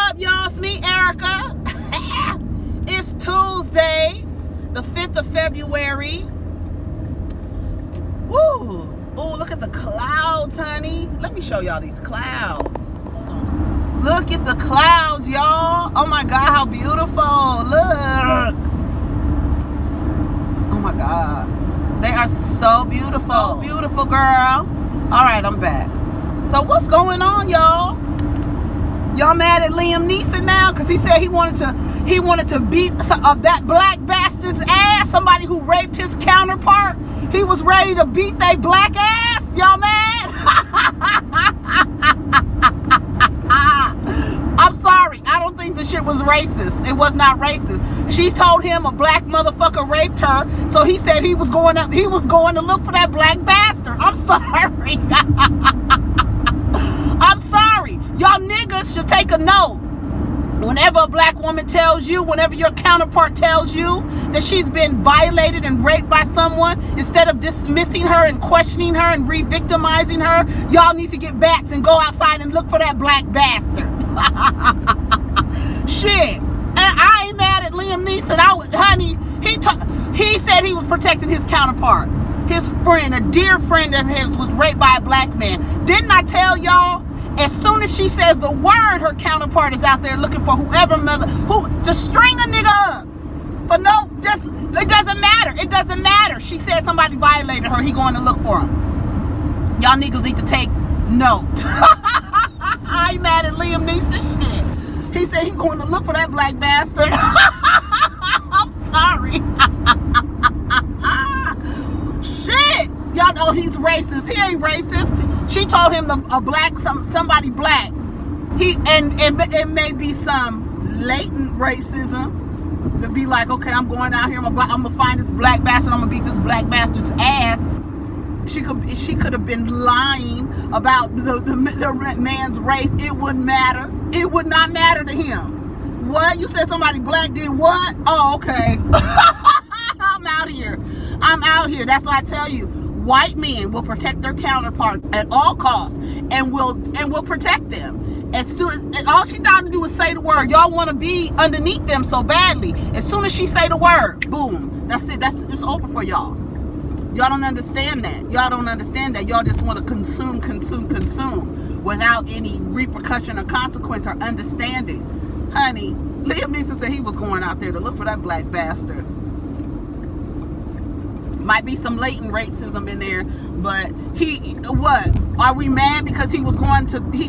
up, y'all? It's me, Erica. It's Tuesday, the 5th of February. Woo! Ooh, look at the clouds, honey. Let me show y'all these clouds. Look at the clouds, y'all. Oh my God, how beautiful. Look. Oh my God. They are so beautiful. So beautiful, girl. All right, I'm back. So what's going on, y'all? Y'all mad at Liam Neeson now? Because he said he wanted to beat that black bastard's ass, somebody who raped his counterpart. He was ready to beat they black ass. Y'all mad? I'm sorry. I don't think the shit was racist. It was not racist. She told him a black motherfucker raped her, so he said he was going to look for that black bastard. I'm sorry. I'm sorry. Y'all niggas should take a note. Whenever a black woman tells you, whenever your counterpart tells you that she's been violated and raped by someone, instead of dismissing her and questioning her and re-victimizing her, y'all need to get bats and go outside and look for that black bastard. Shit. And I ain't mad at Liam Neeson. Honey, he said he was protecting his counterpart. His friend, a dear friend of his, was raped by a black man. Didn't I tell y'all? As soon as she says the word, her counterpart is out there looking for to string a nigga up. But no, it doesn't matter. It doesn't matter. She said somebody violated her. He going to look for him. Y'all niggas need to take note. I ain't mad at Liam Neeson shit. He said he going to look for that black bastard. I'm sorry. Shit. Y'all know he's racist. He ain't racist. She told him somebody black. It may be some latent racism to be like, okay, I'm going out here, I'm gonna find this black bastard, I'm gonna beat this black bastard's ass. She could have been lying about the man's race. It wouldn't matter. It would not matter to him. What? You said somebody black did what? Oh, okay. I'm out here. I'm out here. That's why I tell you. White men will protect their counterparts at all costs and will protect them. As soon as all she got to do is say the word. Y'all want to be underneath them so badly. As soon as she say the word, boom. That's it. It's over for y'all. Y'all don't understand that. Y'all don't understand that. Y'all just want to consume without any repercussion or consequence or understanding. Honey, Liam Neeson said he was going out there to look for that black bastard. Might be some latent racism in there, but are we mad because he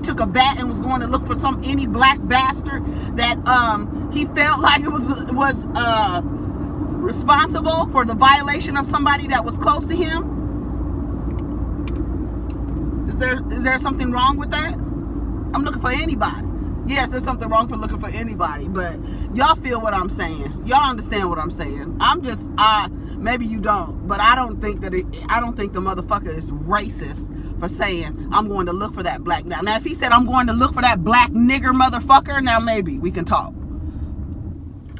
took a bat and was going to look for any black bastard that he felt like it was responsible for the violation of somebody that was close to him? Is there something wrong with that? I'm looking for anybody. Yes, there's something wrong for looking for anybody, but y'all feel what I'm saying. Y'all understand what I'm saying. I'm just, maybe you don't, but I don't think the motherfucker is racist for saying, I'm going to look for that black. Now, if he said, I'm going to look for that black nigger motherfucker, now maybe we can talk.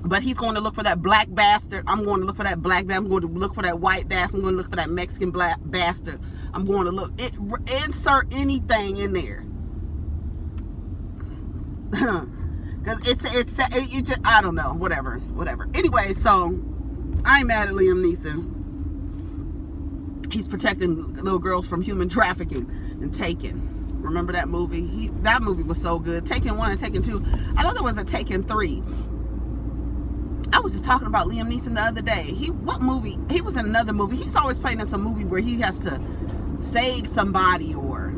But he's going to look for that black bastard. I'm going to look for that black bastard. I'm going to look for that white bastard. I'm going to look for that Mexican black bastard. I'm going to insert anything in there. Because it just, I don't know, whatever. Anyway, so I ain't mad at Liam Neeson. He's protecting little girls from human trafficking and Taken. Remember that movie? That movie was so good. Taken 1 and Taken 2. I know there was a Taken 3. I was just talking about Liam Neeson the other day. What movie? He was in another movie. He's always playing in some movie where he has to save somebody or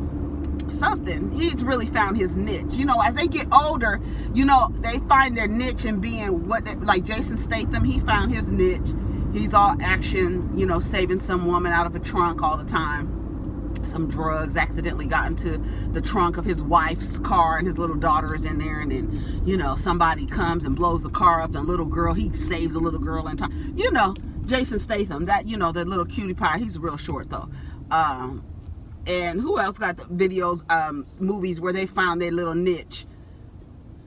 something. He's really found his niche. You know, as they get older, you know, they find their niche in being like Jason Statham. He found his niche. He's all action, you know, saving some woman out of a trunk all the time. Some drugs accidentally got into the trunk of his wife's car and his little daughter is in there, and then, you know, somebody comes and blows the car up, and he saves a little girl in time. You know, Jason Statham, that, you know, the little cutie pie. He's real short though. And who else got the videos, movies where they found their little niche?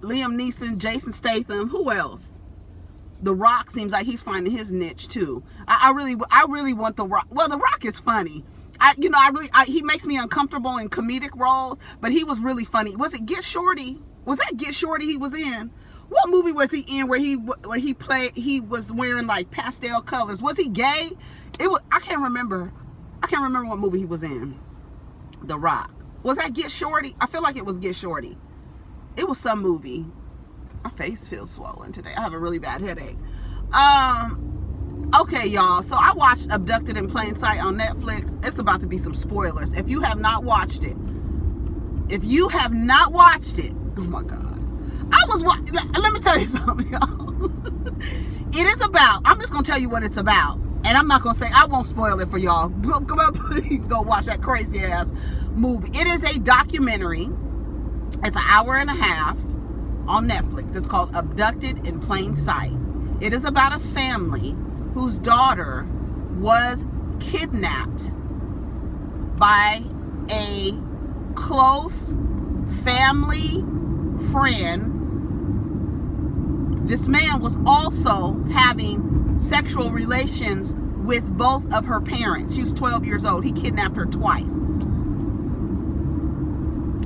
Liam Neeson, Jason Statham, who else? The Rock seems like he's finding his niche too. I really want The Rock. Well, The Rock is funny. He makes me uncomfortable in comedic roles, but he was really funny. Was it Get Shorty? Was that Get Shorty he was in? What movie was he in where he was wearing like pastel colors? Was he gay? I can't remember. I can't remember what movie he was in. The Rock. Was that Get Shorty? I feel like it was Get Shorty. It was some movie. My face feels swollen today. I have a really bad headache. Okay, y'all. So I watched Abducted in Plain Sight on Netflix. It's about to be some spoilers. If you have not watched it, oh my God. Let me tell you something, y'all. It is about, I'm just going to tell you what it's about. And I'm not going to say, I won't spoil it for y'all. Come on, please go watch that crazy ass movie. It is a documentary. It's an hour and a half on Netflix. It's called Abducted in Plain Sight. It is about a family whose daughter was kidnapped by a close family friend. This man was also having sexual relations with both of her parents. She was 12 years old. He kidnapped her twice.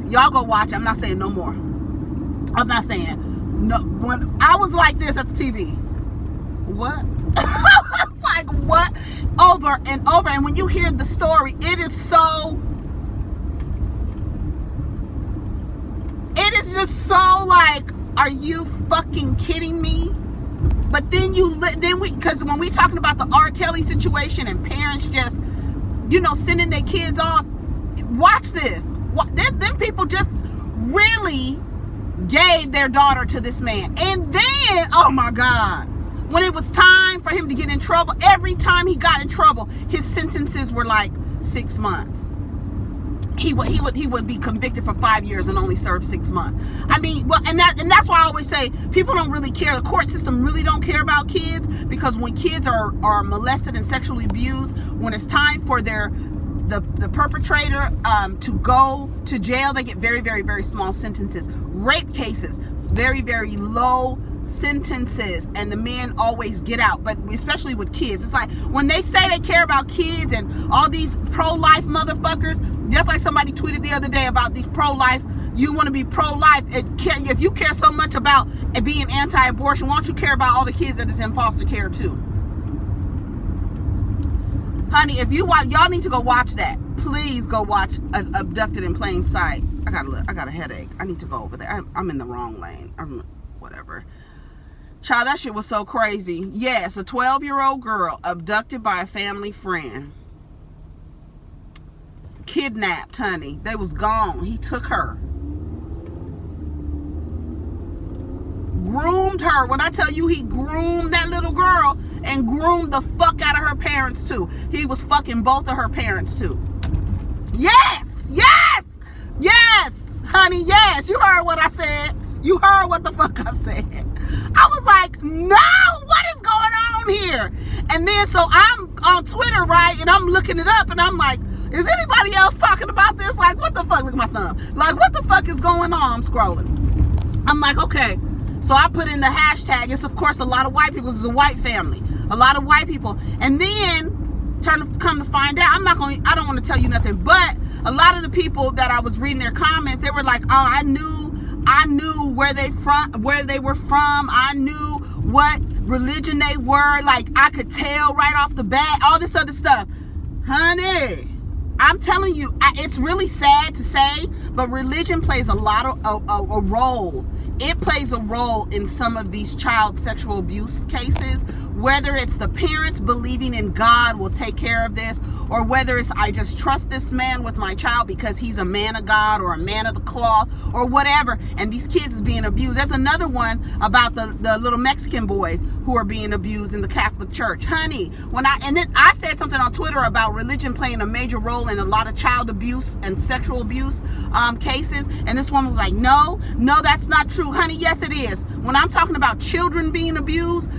Y'all go watch it. I'm not saying no more. I'm not saying no. When I was like this at the TV, what? I was like, what? Over and over. And when you hear the story, it is just so like, are you fucking kidding me? But then because when we talking about the R. Kelly situation and parents just, sending their kids off, watch this. Them people just really gave their daughter to this man. And then, oh my God, when it was time for him to get in trouble, every time he got in trouble, his sentences were like 6 months. He would be convicted for 5 years and only serve 6 months. I mean, well, and that's why I always say people don't really care. The court system really don't care about kids, because when kids are molested and sexually abused, when it's time for the perpetrator to go to jail, they get very, very, very small sentences. Rape cases, very, very low sentences, and the men always get out. But especially with kids, it's like when they say they care about kids and all these pro-life motherfuckers, just like somebody tweeted the other day about these pro-life, you want to be pro-life, if you care so much about being anti-abortion, why don't you care about all the kids that is in foster care too? Honey, if you want, y'all need to go watch that. Please go watch Abducted in Plain Sight. I got a headache. I need to go over there. I'm in the wrong lane. Whatever. Child, that shit was so crazy. Yes, a 12-year-old girl abducted by a family friend. Kidnapped, honey. They was gone. He took her. Groomed her. When I tell you he groomed that little girl and groomed the fuck out of her parents too. He was fucking both of her parents too. Yes! Yes! Yes! Honey, yes. You heard what I said. You heard what the fuck I said. I was like, no, what is going on here? And then so I'm on Twitter, right? And I'm looking it up and I'm like, is anybody else talking about this? Like, what the fuck? Look at my thumb. Like, what the fuck is going on? I'm scrolling. I'm like, okay. So I put in the hashtag. It's, of course, a lot of white people. This is a white family. A lot of white people. And then come to find out, I don't want to tell you nothing, but a lot of the people that I was reading their comments, they were like, oh, I knew where they were from. I knew what religion they were. Like, I could tell right off the bat, all this other stuff. Honey, I'm telling you, it's really sad to say, but religion plays a role. It plays a role in some of these child sexual abuse cases, whether it's the parents believing in God will take care of this, or whether it's I just trust this man with my child because he's a man of God or a man of the cloth or whatever, and these kids is being abused. There's another one about the little Mexican boys who are being abused in the Catholic Church. Honey, then I said something on Twitter about religion playing a major role in a lot of child abuse and sexual abuse cases, and this woman was like, no, that's not true. Honey, yes it is. When I'm talking about children being abused,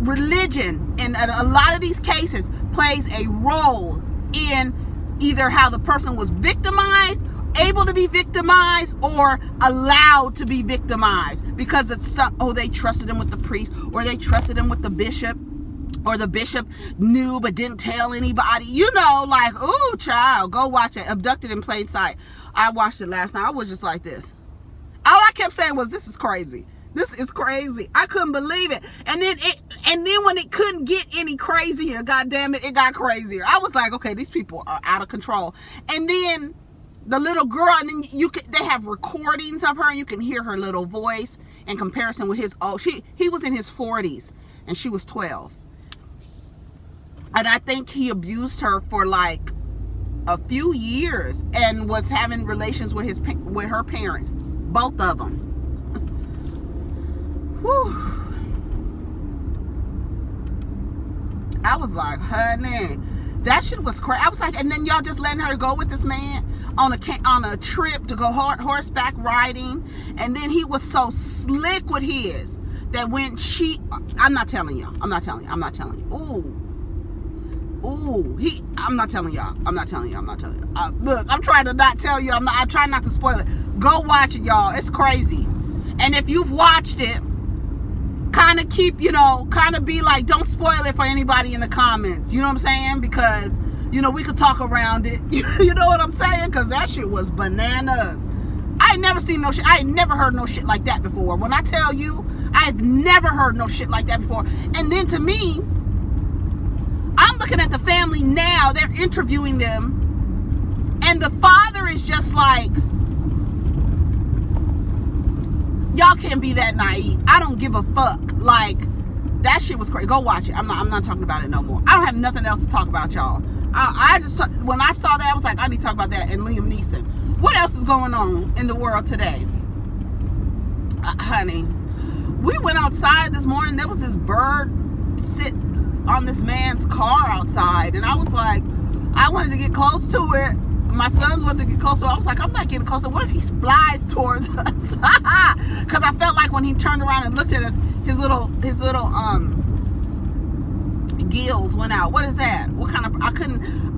religion in a lot of these cases plays a role in either how the person was victimized, able to be victimized, or allowed to be victimized because it's they trusted him with the priest, or they trusted him with the bishop, or the bishop knew but didn't tell anybody. Like, ooh, child, go watch it. Abducted in Plain Sight. I watched it last night. I was just like this. All I kept saying was, this is crazy. This is crazy. I couldn't believe it. And then when it couldn't get any crazier, God damn it, it got crazier. I was like, okay, these people are out of control. And then the little girl, and then they have recordings of her, and you can hear her little voice in comparison with his old. He was in his 40s, and she was 12. And I think he abused her for like a few years and was having relations with her parents, both of them. Whew. I was like, honey, that shit was crazy. I was like, and then y'all just letting her go with this man on a trip to go horseback riding, and then he was so slick with his that when I'm not telling you. I'm not telling you. I'm not telling you. Look, I'm trying to not tell you. I'm trying not to spoil it. Go watch it, y'all. It's crazy. And if you've watched it, kind of be like, don't spoil it for anybody in the comments. You know what I'm saying? Because, we could talk around it. You know what I'm saying? Because that shit was bananas. I ain't never seen no shit. I ain't never heard no shit like that before. When I tell you, I've never heard no shit like that before. And then to me, I'm looking at the family now. They're interviewing them. And the father is just like, y'all can't be that naive. I don't give a fuck. Like, that shit was crazy. Go watch it. I'm not talking about it no more. I don't have nothing else to talk about, y'all. When I saw that, I was like, I need to talk about that and Liam Neeson. What else is going on in the world today? Honey, we went outside this morning. There was this bird sit on this man's car outside. And I was like, I wanted to get close to it. My sons wanted to get closer. I was like, I'm not getting closer. What if he flies towards us? Because I felt like when he turned around and looked at us, his little gills went out. What is that? What kind of?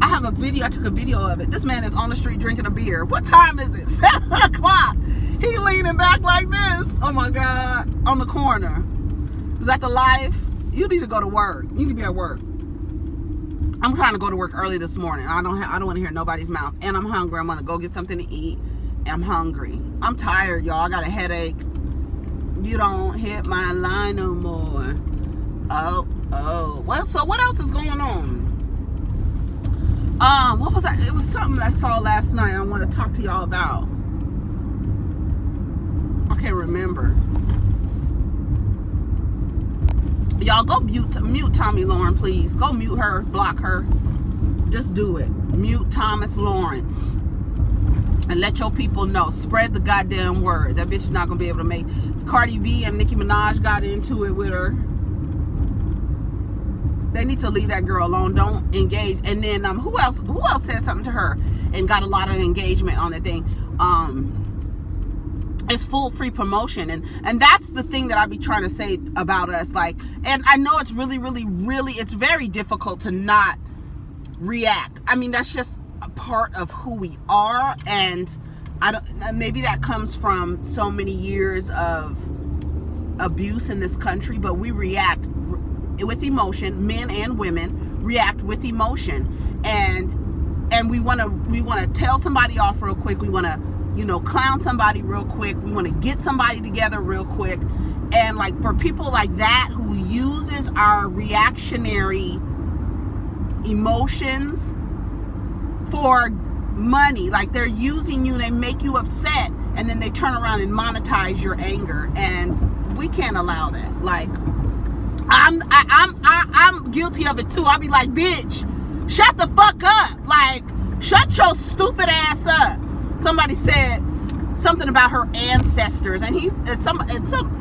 I have a video. I took a video of it. This man is on the street drinking a beer. What time is it? 7 o'clock. He leaning back like this. Oh my God. On the corner. Is that the life? You need to go to work. You need to be at work. I'm trying to go to work early this morning. I don't want to hear nobody's mouth. And I'm hungry. I'm going to go get something to eat. I'm hungry. I'm tired, y'all. I got a headache. You don't hit my line no more. Oh. Well, so what else is going on? What was that? It was something I saw last night I want to talk to y'all about. I can't remember. Y'all go mute Tommy Lauren, please. Go mute her, block her. Just do it. Mute Thomas Lauren. And let your people know. Spread the goddamn word. That bitch is not going to be able to make. Cardi B and Nicki Minaj got into it with her. They need to leave that girl alone. Don't engage. And then who else said something to her and got a lot of engagement on the thing? It's full free promotion, and that's the thing that I be trying to say about us. Like, and I know it's really it's very difficult to not react. I mean, that's just a part of who we are, and maybe that comes from so many years of abuse in this country, but we react with emotion. Men and women react with emotion, and we want to tell somebody off real quick. We want to clown somebody real quick. We want to get somebody together real quick. And like, for people like that who uses our reactionary emotions for money, like they're using you, they make you upset, and then they turn around and monetize your anger, and we can't allow that. Like, I'm guilty of it too. I'll be like, bitch, shut the fuck up. Like, shut your stupid ass up. Somebody said something about her ancestors, and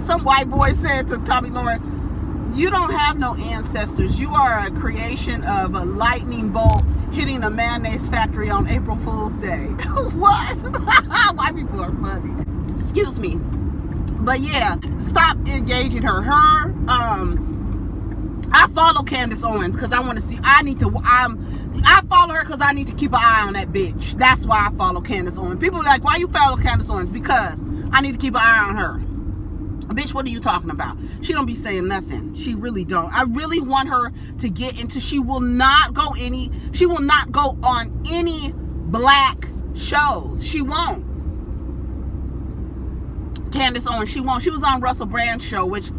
some white boy said to Tommy Lauren, you don't have no ancestors. You are a creation of a lightning bolt hitting a mayonnaise factory on April Fool's Day. What? White people are funny. Excuse me. But yeah, stop engaging her. I follow Candace Owens because I want to see. I follow her because I need to keep an eye on that bitch. That's why I follow Candace Owens. People are like, why you follow Candace Owens? Because I need to keep an eye on her. Bitch, what are you talking about? She don't be saying nothing. She really don't. I really want her to get into. She will not go on any black shows. She won't. Candace Owens, she won't. She was on Russell Brand's show, which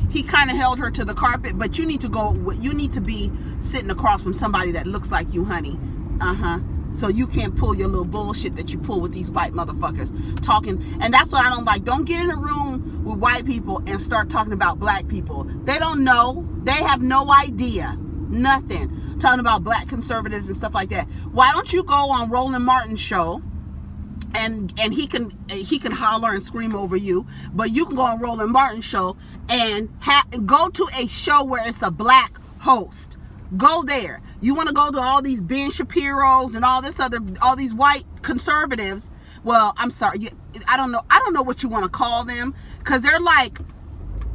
he kind of held her to the carpet. But you need to be sitting across from somebody that looks like you, honey. So you can't pull your little bullshit that you pull with these white motherfuckers talking. And that's what I don't like. Don't get in a room with white people and start talking about black people. They don't know. They have no idea. Nothing. Talking about black conservatives and stuff like that. Why don't you go on Roland Martin's show? And he can holler and scream over you, but you can go on Roland Martin's show and go to a show where it's a black host. Go there. You want to go to all these Ben Shapiro's and all these white conservatives? Well, I'm sorry. I don't know what you want to call them, because they're like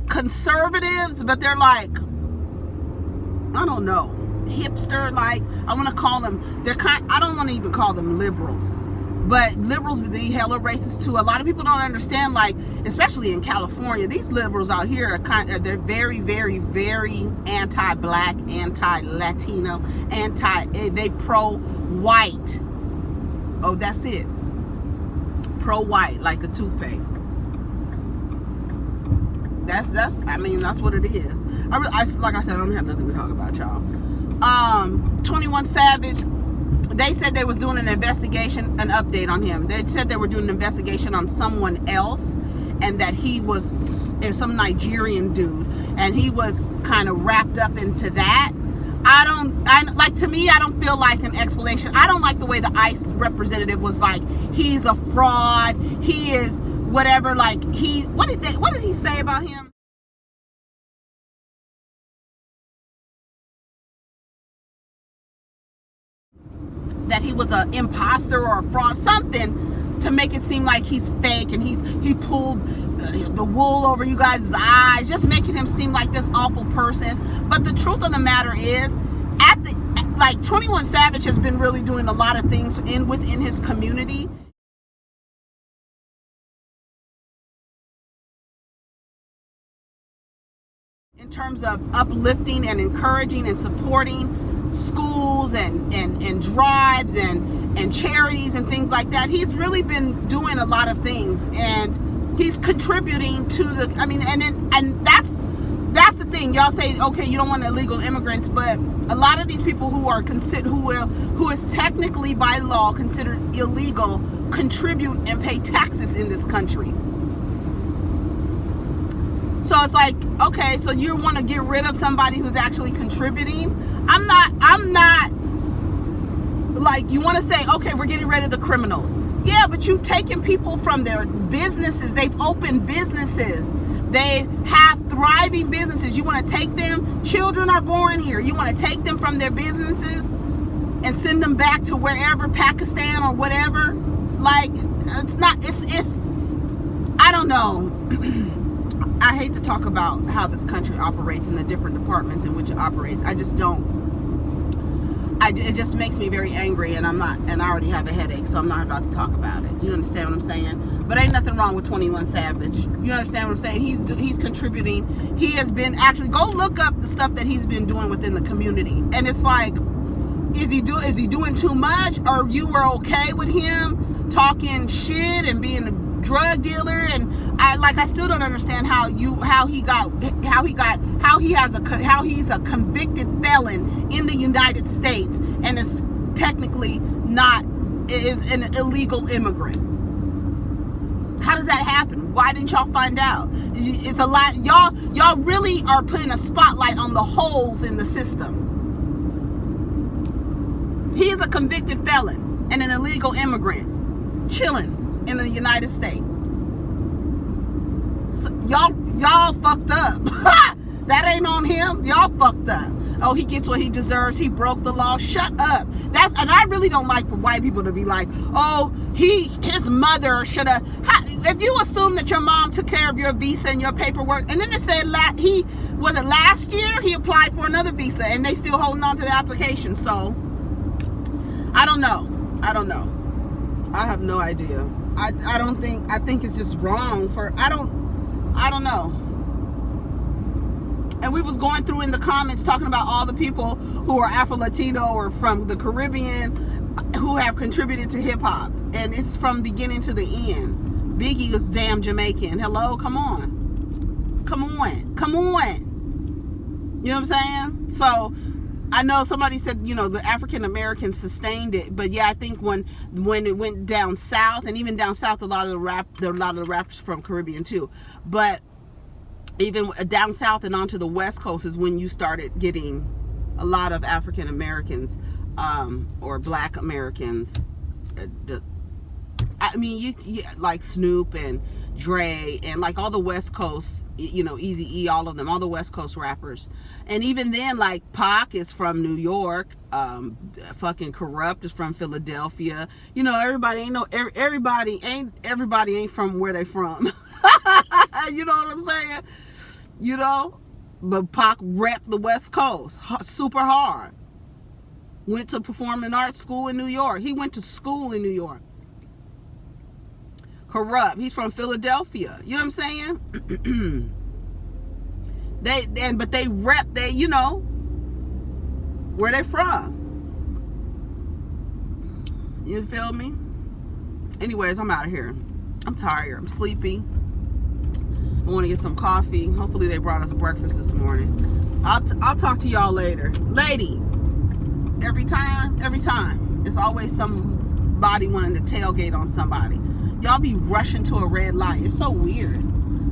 conservatives, but they're like, I don't know, hipster. Like, I want to call them. I don't want to even call them liberals. But liberals would be hella racist too. A lot of people don't understand, like, especially in California, these liberals out here are they're very, very, very anti-black, anti-Latino, they pro-white. Oh, that's it. Pro-white, like the toothpaste. That's what it is. Like I said, I don't have nothing to talk about, y'all. 21Savage. They said they was doing an investigation, an update on him. They said they were doing an investigation on someone else, and that he was some Nigerian dude, and he was kind of wrapped up into that. To me, I don't feel like an explanation. I don't like the way the ICE representative was like, he's a fraud, he is whatever, like, what did he say about him? That he was an imposter or a fraud, something to make it seem like he's fake, and he pulled the wool over you guys' eyes, just making him seem like this awful person. But the truth of the matter is, 21Savage has been really doing a lot of things within his community. In terms of uplifting and encouraging and supporting schools and drives and charities and things like that. He's really been doing a lot of things, and he's contributing to and that's the thing. Y'all say, okay, you don't want illegal immigrants, but a lot of these people who is technically by law considered illegal contribute and pay taxes in this country. So it's like, okay, so you want to get rid of somebody who's actually contributing? I'm not like, you want to say, okay, we're getting rid of the criminals. Yeah, but you taking people from their businesses. They've opened businesses. They have thriving businesses. You want to take them? Children are born here. You want to take them from their businesses and send them back to wherever, Pakistan or whatever? Like, it's I don't know. I hate to talk about how this country operates and the different departments in which it operates. I just don't. It just makes me very angry, and I already have a headache, so I'm not about to talk about it. You understand what I'm saying? But ain't nothing wrong with 21Savage. You understand what I'm saying? He's contributing. He has been, actually, go look up the stuff that he's been doing within the community. And it's like, is he doing too much? Or you were okay with him talking shit and being a drug dealer? And I still don't understand how he's a convicted felon in the United States and is technically is an illegal immigrant. How does that happen? Why didn't y'all find out? It's a lot. Y'all really are putting a spotlight on the holes in the system. He is a convicted felon and an illegal immigrant chilling in the United States. So y'all fucked up. That ain't on him. Y'all fucked up. Oh, he gets what he deserves. He broke the law. Shut up. And I really don't like for white people to be like, oh, his mother should have. If you assume that your mom took care of your visa and your paperwork, and then they said last year he applied for another visa and they still holding on to the application. So I don't know. I have no idea. I think it's just wrong I don't know. And we was going through in the comments talking about all the people who are Afro-Latino or from the Caribbean who have contributed to hip-hop. And it's from beginning to the end. Biggie was damn Jamaican. Hello, come on. Come on. Come on. You know what I'm saying? So I know somebody said, you know, the African Americans sustained it, but yeah, I think when it went down south, and even down south, a lot of the rappers from Caribbean too, but even down south and onto the West Coast is when you started getting a lot of African Americans or Black Americans. I mean, you like Snoop and Dre and like all the West Coast, you know, Eazy-E, all of them, all the West Coast rappers. And even then, like Pac is from New York, fucking Corrupt is from Philadelphia. You know, everybody ain't from where they from. You know what I'm saying? You know, but Pac repped the West Coast super hard. Went to performing arts school in New York. He went to school in New York. Corrupt, he's from Philadelphia. You know what I'm saying? But they rep, you know, where they from. You feel me? Anyways, I'm out of here. I'm tired. I'm sleepy. I want to get some coffee. Hopefully they brought us breakfast this morning. I'll talk to y'all later. Lady, every time, it's always somebody wanting to tailgate on somebody. Y'all be rushing to a red light. It's so weird.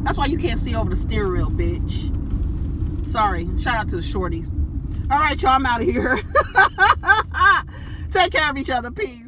That's why you can't see over the steering wheel, bitch. Sorry. Shout out to the shorties. All right, y'all, I'm out of here. Take care of each other. Peace.